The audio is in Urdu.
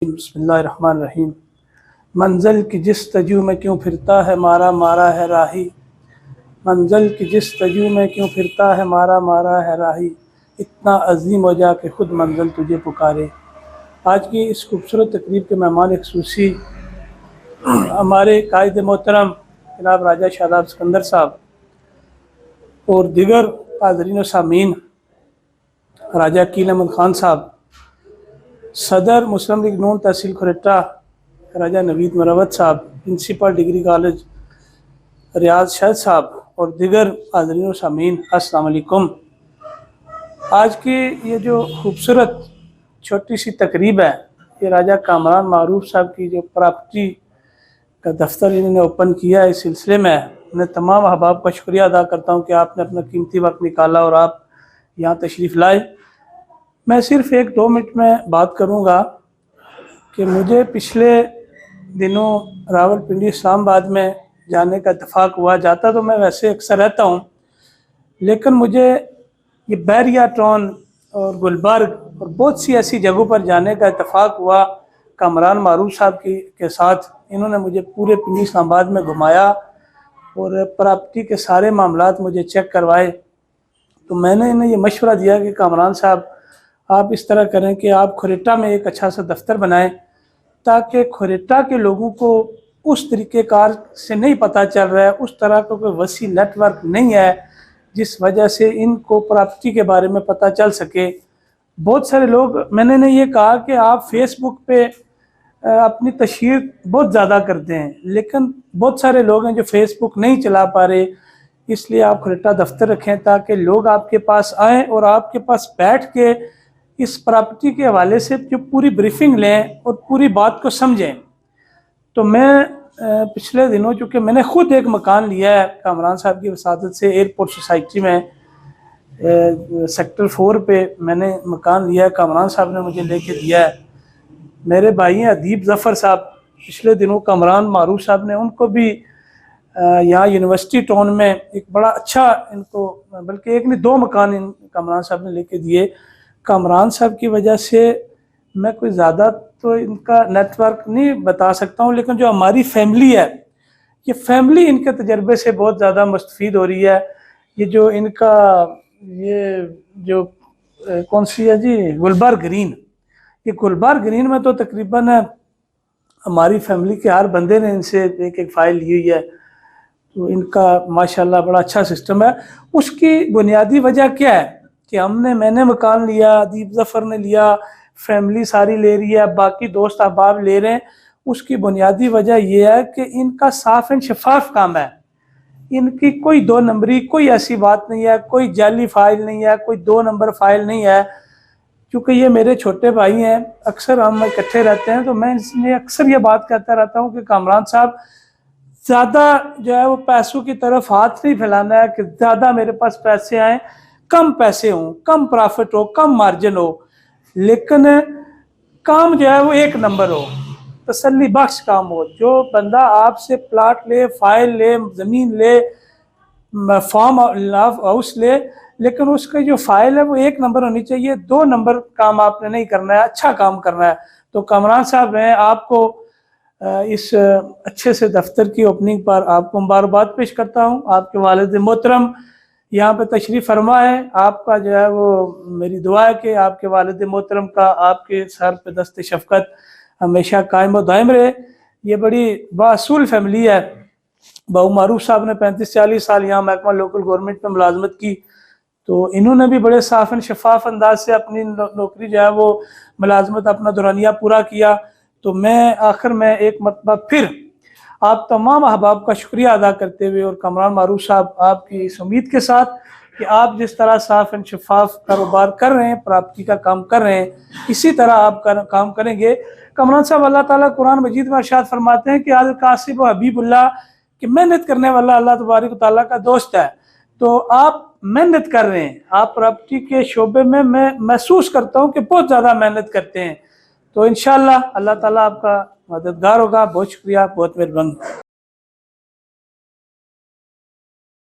بسم اللہ الرحمن الرحیم۔ منزل کی جس تجو میں کیوں پھرتا ہے مارا مارا ہے راہی، منزل کی جس تجو میں کیوں پھرتا ہے مارا مارا ہے راہی، اتنا عظیم ہو جا کہ خود منزل تجھے پکارے۔ آج کی اس خوبصورت تقریب کے مہمان خصوصی ہمارے قائد محترم جناب راجہ شاداب سکندر صاحب اور دیگر حاضرین و سامعین، راجہ عقیل احمد خان صاحب، صدر مسلم لیگ نون تحصیل کھریٹا راجہ نوید مروت صاحب، پرنسپل ڈگری کالج ریاض شاہد صاحب اور دیگر حاضرین و سامعین، السلام علیکم۔ آج کی یہ جو خوبصورت چھوٹی سی تقریب ہے، یہ راجہ کامران معروف صاحب کی جو پراپرٹی کا دفتر انہوں نے اوپن کیا ہے، اس سلسلے میں میں تمام احباب کا شکریہ ادا کرتا ہوں کہ آپ نے اپنا قیمتی وقت نکالا اور آپ یہاں تشریف لائے۔ میں صرف 1-2 منٹ میں بات کروں گا کہ مجھے پچھلے دنوں راولپنڈی اسلام آباد میں جانے کا اتفاق ہوا، جاتا تو میں ویسے اکثر رہتا ہوں، لیکن مجھے یہ بیریا ٹاؤن اور گلبرگ اور بہت سی ایسی جگہوں پر جانے کا اتفاق ہوا کامران معروف صاحب کے ساتھ۔ انہوں نے مجھے پورے پنڈی اسلام آباد میں گھمایا اور پراپرٹی کے سارے معاملات مجھے چیک کروائے۔ تو میں نے انہیں یہ مشورہ دیا کہ کامران صاحب آپ اس طرح کریں کہ آپ کھریٹا میں ایک اچھا سا دفتر بنائیں، تاکہ کھریٹا کے لوگوں کو اس طریقے کار سے نہیں پتہ چل رہا ہے، اس طرح کا کوئی وسیع نیٹ ورک نہیں ہے جس وجہ سے ان کو پراپرٹی کے بارے میں پتہ چل سکے۔ بہت سارے لوگ، میں نے انہیں یہ کہا کہ آپ فیس بک پہ اپنی تشہیر بہت زیادہ کرتے ہیں، لیکن بہت سارے لوگ ہیں جو فیس بک نہیں چلا پا رہے، اس لیے آپ کھریٹا دفتر رکھیں تاکہ لوگ آپ کے پاس آئیں اور آپ کے پاس بیٹھ کے اس پراپرٹی کے حوالے سے جو پوری بریفنگ لیں اور پوری بات کو سمجھیں۔ تو میں پچھلے دنوں، چونکہ میں نے خود ایک مکان لیا ہے کامران صاحب کی وساطت سے ایئرپورٹ سوسائٹی میں، سیکٹر 4 پہ میں نے مکان لیا ہے، کامران صاحب نے مجھے لے کے دیا ہے۔ میرے بھائی ہیں ادیب ظفر صاحب، پچھلے دنوں کامران معروف صاحب نے ان کو بھی یہاں یونیورسٹی ٹاؤن میں ایک بڑا اچھا، ان کو بلکہ ایک نہیں 2 مکان کامران صاحب نے لے کے دیے۔ کامران صاحب کی وجہ سے میں کوئی زیادہ تو ان کا نیٹ ورک نہیں بتا سکتا ہوں، لیکن جو ہماری فیملی ہے، یہ فیملی ان کے تجربے سے بہت زیادہ مستفید ہو رہی ہے۔ یہ جو ان کا یہ جو کون سی ہے جی، گلبرگ گرین، یہ گلبرگ گرین میں تو تقریباً ہماری فیملی کے ہر بندے نے ان سے ایک فائل لی ہوئی ہے، تو ان کا ماشاءاللہ بڑا اچھا سسٹم ہے۔ اس کی بنیادی وجہ کیا ہے کہ میں نے مکان لیا، ادیب ظفر نے لیا، فیملی ساری لے رہی ہے، باقی دوست احباب لے رہے ہیں۔ اس کی بنیادی وجہ یہ ہے کہ ان کا صاف اینڈ شفاف کام ہے، ان کی کوئی 2 نمبری، کوئی ایسی بات نہیں ہے، کوئی جعلی فائل نہیں ہے، کوئی 2 نمبر فائل نہیں ہے۔ کیونکہ یہ میرے چھوٹے بھائی ہیں، اکثر ہم اکٹھے رہتے ہیں، تو میں اس لیے اکثر یہ بات کہتا رہتا ہوں کہ کامران صاحب زیادہ جو ہے وہ پیسوں کی طرف ہاتھ نہیں پھیلانا ہے کہ زیادہ میرے پاس پیسے آئیں، کم پیسے ہوں، کم پرافٹ ہو، کم مارجن ہو، لیکن کام جو ہے وہ 1 نمبر ہو، تسلی بخش کام ہو۔ جو بندہ آپ سے پلاٹ لے، فائل لے، زمین لے، فارم ہاؤس لے، لیکن اس کا جو فائل ہے وہ 1 نمبر ہونی چاہیے، 2 نمبر کام آپ نے نہیں کرنا ہے، اچھا کام کرنا ہے۔ تو کامران صاحب، میں آپ کو اس اچھے سے دفتر کی اوپننگ پر آپ کو مبارکباد پیش کرتا ہوں۔ آپ کے والد محترم یہاں پہ تشریف فرما ہے، آپ کا جو ہے وہ میری دعا ہے کہ آپ کے والد محترم کا آپ کے سر پہ دست شفقت ہمیشہ قائم و دائم رہے۔ یہ بڑی بااصول فیملی ہے۔ بہو معروف صاحب نے 35-40 سال یہاں محکمہ لوکل گورنمنٹ میں ملازمت کی، تو انہوں نے بھی بڑے صاف و شفاف انداز سے اپنی نوکری جو ہے وہ ملازمت اپنا دورانیہ پورا کیا۔ تو میں آخر میں ایک مرتبہ پھر آپ تمام احباب کا شکریہ ادا کرتے ہوئے، اور کامران معروف صاحب آپ کی اس امید کے ساتھ کہ آپ جس طرح صاف و شفاف کاروبار کر رہے ہیں، پراپرٹی کا کام کر رہے ہیں، اسی طرح آپ کام کریں گے۔ کامران صاحب، اللہ تعالیٰ قرآن مجید میں ارشاد فرماتے ہیں کہ القاسب و حبیب اللہ، کہ محنت کرنے والا اللہ تبارک و تعالیٰ کا دوست ہے۔ تو آپ محنت کر رہے ہیں، آپ پراپرٹی کے شعبے میں محسوس کرتا ہوں کہ بہت زیادہ محنت کرتے ہیں، تو انشاءاللہ اللہ تعالیٰ آپ کا مددگار ہوگا۔ بہت شکریہ، بہت مہربانی۔